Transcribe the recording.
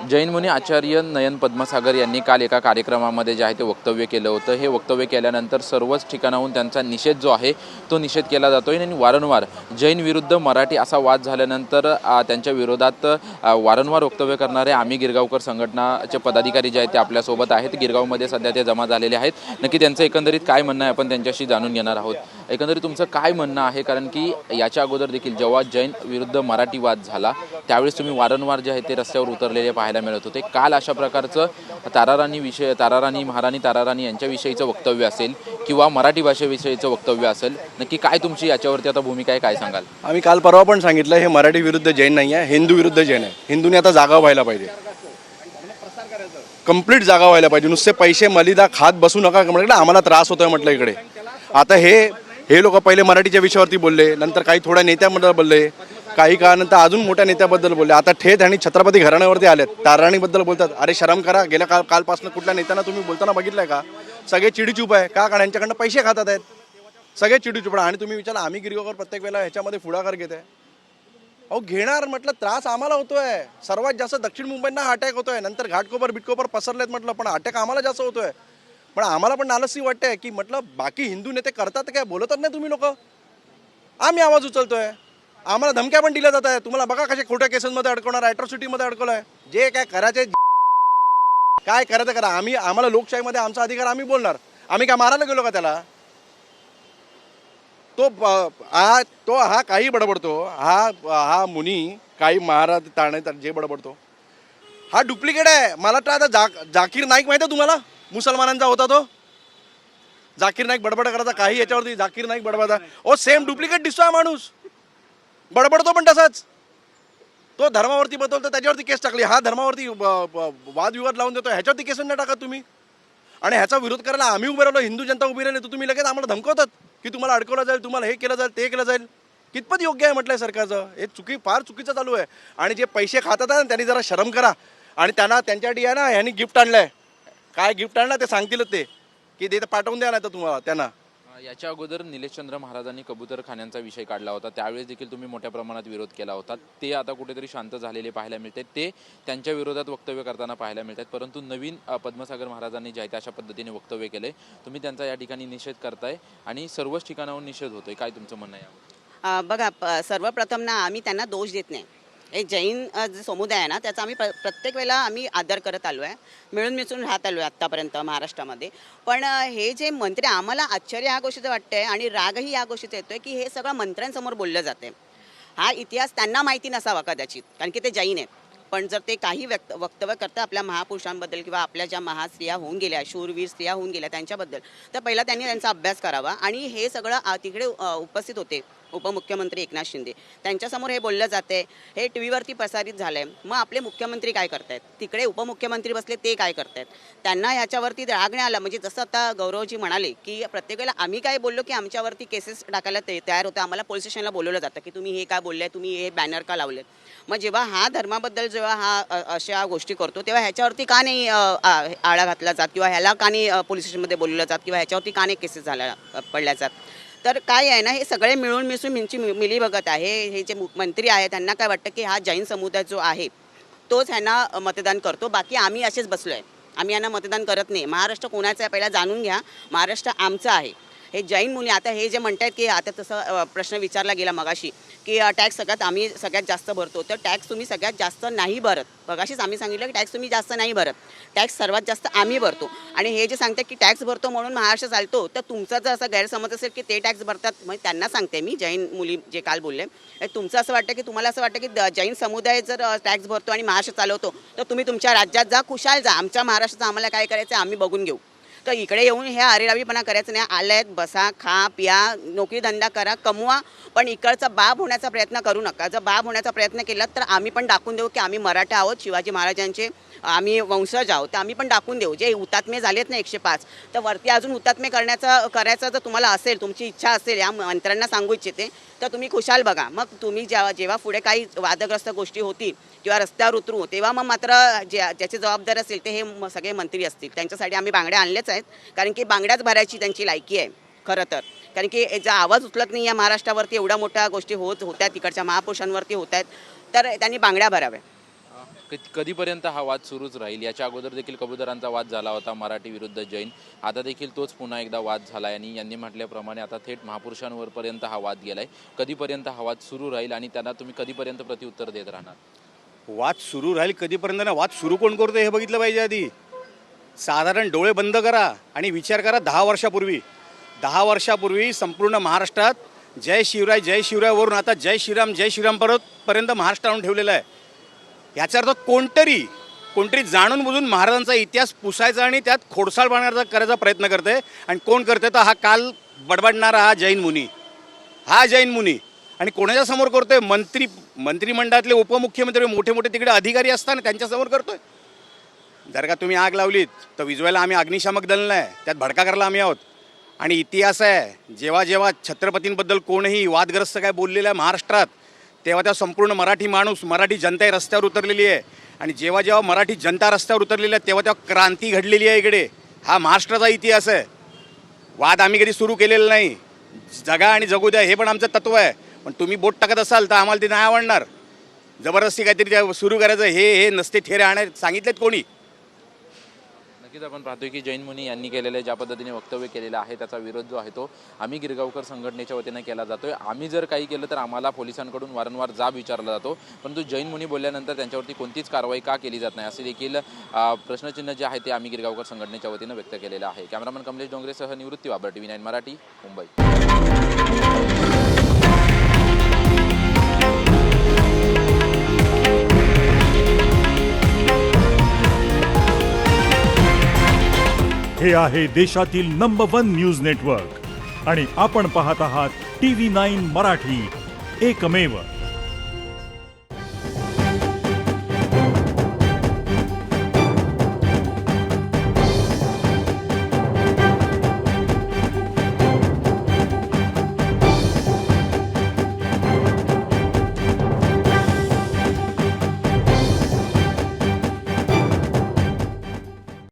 जैन मुनी आचार्य नयन पद्मसागर यांनी काल एका कार्यक्रमामध्ये जे आहे ते वक्तव्य केलं होतं। हे वक्तव्य केल्यानंतर सर्वच ठिकाणाहून त्यांचा निषेध जो आहे तो निषेध केला जातोय आणि वारंवार जैन विरुद्ध मराठी असा वाद झाल्यानंतर त्यांच्या विरोधात वारंवार वक्तव्य करणारे आम्ही गिरगावकर संघटनाचे पदाधिकारी जे आहेत ते आपल्यासोबत आहेत। गिरगावमध्ये सध्या ते जमा झालेले आहेत। नक्की त्यांचं एकंदरीत काय म्हणणं आहे आपण त्यांच्याशी जाणून घेणार आहोत। एकंदरीत तुमचं काय म्हणणं आहे, कारण की याच्या अगोदर देखील जेव्हा जैन विरुद्ध मराठी वाद झाला त्यावेळेस तुम्ही वारंवार जे आहे ते रस्त्यावर उतरलेले पाहायला मिळत होते। काल अशा प्रकारचं महाराणी ताराराणी यांच्याविषयीचं वक्तव्य असेल किंवा मराठी भाषेविषयीचं वक्तव्य असेल, नक्की काय तुमची याच्यावरती आता भूमिका आहे, काय सांगाल? आम्ही काल परवा पण सांगितलं, हे मराठी विरुद्ध जैन नाही आहे, हिंदू विरुद्ध जैन आहे। हिंदूने आता जागा व्हायला पाहिजे, कंप्लीट जागा व्हायला पाहिजे। नुसते पैसे मलिदा खात बसू नका म्हटलं, आम्हाला त्रास होतोय म्हटलं इकडे। आता हे लोक पहिले मराठीच्या विषयावरती बोलले, नंतर काही थोड्या नेत्याबद्दल बोलले, काही काळानंतर अजून मोठ्या नेत्याबद्दल बोलले, आता थेट आणि छत्रपती घराण्यावरती आलेत, ताराराणीबद्दल बोलतात। अरे शरम करा, गेल्या कालपासून कुठल्या नेत्यांना तुम्ही बोलताना बघितलंय का? सगळे चिडीचूप आहे का? कारण यांच्याकडनं पैसे खातात आहेत, सगळे चिडीचूप। आणि तुम्ही विचारा आम्ही गिरगावकर प्रत्येक वेळेला ह्याच्यामध्ये पुढाकार घेत आहे। अहो घेणार म्हटलं, त्रास आम्हाला होतोय। सर्वात जास्त दक्षिण मुंबईना अटॅक होतोय, नंतर घाटकोपर बिटकोपर पसरलेत म्हटलं, पण अटॅक आम्हाला जास्त होतोय। पण आम्हाला पण नालसी वाटतंय की म्हटलं बाकी हिंदू नेते करतात काय, बोलतच नाही तुम्ही लोक, आम्ही आवाज उचलतोय। आम्हाला धमक्या पण दिल्या जात आहे, तुम्हाला बघा कशा खोट्या केसेसमध्ये अडकवणार, ॲट्रॉसिटीमध्ये अडकवलाय। जे काय करायचे काय करायचं करा, आम्हाला लोकशाहीमध्ये आमचा अधिकार, आम्ही बोलणार। आम्ही काय मारायला गेलो का त्याला? हा काही बडबडतो, हा मुनी काही महाराज ताणे जे बडबडतो हा डुप्लिकेट आहे। मला तर आता जाकीर नाईक माहिती आहे तुम्हाला, मुसलमानांचा होता तो जाकीर नाईक, बडबड करायचा काही याच्यावरती, जाकीर नाईक बडबडा, ओ सेम डुप्लिकेट दिसतो हा माणूस, बडबडतो पण तसाच। तो धर्मावरती बदलतो, त्याच्यावरती केस टाकली, हा धर्मावरती वादविवाद लावून देतो, ह्याच्यावरती केस नाही टाका तुम्ही। आणि ह्याचा विरोध करायला आम्ही उभे राहिलो, हिंदू जनता उभी राहिली, तर तुम्ही लगेच आम्हाला धमकवतात की तुम्हाला अडकवलं जाईल, तुम्हाला हे केलं जाईल, ते केलं जाईल। कितपत योग्य आहे म्हटलंय सरकारचं? हे फार चुकीचं चालू आहे। आणि जे पैसे खातात ना त्यांनी जरा शरम करा। आणि त्यांच्यासाठी आहे ना, ह्यांनी गिफ्ट आणलंय, काय गिफ्ट आणलं ते सांगतीलच ते, की ते पाठवून द्या नाही तर तुम्हाला त्यांना। याच्या अगोदर निलेशचंद्र महाराजांनी कबूतरखान्यांचा विषय काढला होता, त्यावेळेस देखील तुम्ही मोठ्या प्रमाणात विरोध केला होता। ते आता कुठेतरी शांत झालेले पाहायला मिळते, ते त्यांच्या विरोधात वक्तव्य करताना पाहायला मिळतात। परंतु नवीन पद्मसागर महाराजांनी जे आहे ते अशा पद्धतीने वक्तव्य केले, तुम्ही त्यांचा या ठिकाणी निषेध करताय आणि सर्वच ठिकाणाहून निषेध होतोय, काय तुमचं म्हणणं आहे? बघा, सर्वप्रथम ना आम्ही त्यांना दोष देत नाही। एक जैन जे समुदाय आहे ना, त्याचा आम्ही प्रत्येक वेळेला आम्ही आदर करत आलो आहे, मिळून मिसळून राहत आलो आहे आत्तापर्यंत महाराष्ट्रामध्ये। पण हे जे मंत्री, आम्हाला आश्चर्य ह्या गोष्टीचं वाटतं आहे आणि रागही या गोष्टीचा येतो आहे की हे सगळं मंत्र्यांसमोर बोललं जाते। हा इतिहास त्यांना माहिती नसावा कदाचित, कारण की ते जैन आहेत। पण जर ते काही वक्तव्य करतात आपल्या महापुरुषांबद्दल किंवा आपल्या ज्या महास्त्रिया होऊन गेल्या, शूरवीर स्त्रिया होऊन गेल्या त्यांच्याबद्दल, तर पहिला त्यांनी त्यांचा अभ्यास करावा। आणि हे सगळं तिकडे उपस्थित होते उपमुख्यमंत्री एकनाथ शिंदे, त्यांच्यासमोर हे बोललं जाते, हे टी व्हीवरती प्रसारित झालं आहे। मग आपले मुख्यमंत्री काय करतायत, तिकडे उपमुख्यमंत्री बसले ते काय करतायत, त्यांना ह्याच्यावरती राग नाही आला? म्हणजे जसं आता गौरवजी म्हणाले की प्रत्येक वेळेला आम्ही काय बोललो की आमच्यावरती केसेस टाकायला तयार होतं, आम्हाला पोलीस स्टेशनला बोलवलं जातं की तुम्ही हे काय बोलले, तुम्ही हे बॅनर का लावले। मग जेव्हा हा धर्माबद्दल जेव्हा हा अशा गोष्टी करतो, तेव्हा ह्याच्यावरती का नाही आळा घातला जात, किंवा ह्याला का नाही पोलीस स्टेशनमध्ये बोलवलं जात, किंवा ह्याच्यावरती का नाही केसेस पडल्या जात? तर काय आहे ना, हे सगळे मिळून मिसळून यांची मिलीभगत आहे। हे जे मंत्री आहे त्यांना काय वाटतं की हा जैन समुदाय जो आहे तोच ह्यांना मतदान करतो, बाकी आम्ही असेच बसलो आहे, आम्ही यांना मतदान करत नाही। महाराष्ट्र कोणाचा आहे पहिला जाणून घ्या, महाराष्ट्र आमचा आहे। हे जैन मुनी आता हे जे म्हणतात की आता तसं प्रश्न विचारला गेला मगाशी की टॅक्स आम्ही सगळ्यात जास्त भरतो, तर टॅक्स तुम्ही सगळ्यात जास्त नाही भरत। मगाशीच आम्ही सांगितलं की टॅक्स तुम्ही जास्त नाही भरत, टॅक्स सर्वात जास्त आम्ही भरतो। आणि हे जे सांगतात की टॅक्स भरतो म्हणून महाराष्ट्र चालतो, तर तुमचा जर असा गैरसमज असेल की ते टॅक्स भरतात, मग त्यांना सांगते मी, जैन मुली जे काल बोलले, तुमचं असं वाटतं की तुम्हाला असं वाटतं की जैन समुदाय जर टॅक्स भरतो आणि महाराष्ट्र चालवतो, तर तुम्ही तुमच्या राज्यात जा, खुशाल जा, आमच्या महाराष्ट्राचं आम्हाला काय करायचं आम्ही बघून घेऊ। तर इकडे येऊन ह्या अरेरावीपणा करायचं नाही। आल्यात, बसा, खा पिया, नोकरी धंदा करा, कमवा, पण इकडचा बाब होण्याचा प्रयत्न करू नका। जर बाब होण्याचा प्रयत्न केला तर आम्ही पण दाखवून देऊ की आम्ही मराठा आहोत, शिवाजी महाराजांचे आम्ही वंशज आहोत, तर आम्ही पण दाखवून देऊ। जे हुतात्मे झालेत ना 105, तर वरती अजून हुतात्मे करायचं जर तुम्हाला असेल, तुमची इच्छा असेल, या मंत्र्यांना सांगू इच्छिते, तर तुम्ही खुशाल बघा। मग तुम्ही जेव्हा पुढे काही वादग्रस्त गोष्टी होतील किंवा रस्त्यावर उतरू, तेव्हा मग मात्र ज्याचे जबाबदार असेल ते हे सगळे मंत्री असतील। त्यांच्यासाठी आम्ही बांगड्या आणल्याच आहेत, कारण की बांगड्याच भरायची त्यांची लायकी आहे खरं तर। कारण की जर आवाज उचलत नाही या महाराष्ट्रावरती, एवढ्या मोठ्या गोष्टी होत्या, तिकडच्या महापुरुषांवरती होत आहेत, तर त्यांनी बांगड्या भराव्या। कधीपर्यंत हा वाद सुरूच राहील? याच्या अगोदर देखील कबुतरांचा वाद झाला होता, मराठी विरुद्ध जैन. आता देखील तोच पुन्हा एकदा वाद झाला आहे आणि यांनी म्हटल्याप्रमाणे आता थेट महापुरुषांवरपर्यंत हा वाद गेलाय. कधीपर्यंत हा वाद सुरू राहील आणि त्यांना तुम्ही कधीपर्यंत प्रत्युत्तर देत राहणार? वाद सुरू राहील कधीपर्यंत ना, वाद सुरू कोण करतो हे बघितलं पाहिजे आधी. साधारण डोळे बंद करा आणि विचार करा 10 वर्षापूर्वी संपूर्ण महाराष्ट्रात जय शिवरायवरून आता जय श्रीराम पर्यंत महाराष्ट्र आणून ठेवलेलं आहे. याचा अर्थ कोणतरी जाणून बुजून महाराजांचा इतिहास पुसायचा आणि त्यात खोडसाळ करायचा प्रयत्न करते. आणि कोण करते तर हा काल बडबडणारा हा जैन मुनी. आणि कोणाच्या समोर करतोय? मंत्रिमंडळातले उपमुख्यमंत्री मोठे तिकडे अधिकारी असताना त्यांच्यासमोर करतोय. जर का तुम्ही आग लावलीत तर विजवायला आम्ही अग्निशामक दल नाही, त्यात भडका करायला आम्ही आहोत. आणि इतिहास आहे, जेव्हा छत्रपतींबद्दल कोणीही वादग्रस्त काय बोललेलं आहे महाराष्ट्रात, तेव्हा त्या संपूर्ण मराठी जनता रस्त्यावर उतरलेली आहे. आणि जेव्हा मराठी जनता रस्त्यावर उतरलेली आहे तेव्हा क्रांती घडलेली आहे इकडे. हा महाराष्ट्राचा इतिहास आहे. वाद आम्ही कधी सुरू केलेला नाही. जगा आणि जगू द्या हे पण आमचं तत्व आहे. पण तुम्ही बोट टाकत असाल तर आम्हाला ते नाही आवडणार. जबरदस्ती काहीतरी सुरू करायचं हे नसते ठेरे आणायला सांगितलेत कोणी? नक्कीच आपण पाहतोय की जैन मुनी यांनी केलेले ज्या पद्धतीने वक्तव्य केलेलं आहे त्याचा विरोध जो आहे तो आम्ही गिरगावकर संघटनेच्या वतीने केला जातोय. आम्ही जर काही केलं तर आम्हाला पोलिसांकडून वारंवार जाब विचारला जातो, परंतु जैन मुनी बोलल्यानंतर त्यांच्यावरती कोणतीच कारवाई का केली जात नाही असे देखील प्रश्नचिन्ह जे आहे ते आम्ही गिरगावकर संघटनेच्या वतीने व्यक्त केलेलं आहे. कॅमेरामन कमलेश डोंगरेसह निवृत्ती वाबर, TV9 मराठी, मुंबई. हे आहे देशातील नंबर 1 न्यूज नेटवर्क आणि आपण पाहत आहात TV9 मराठी, एकमेव.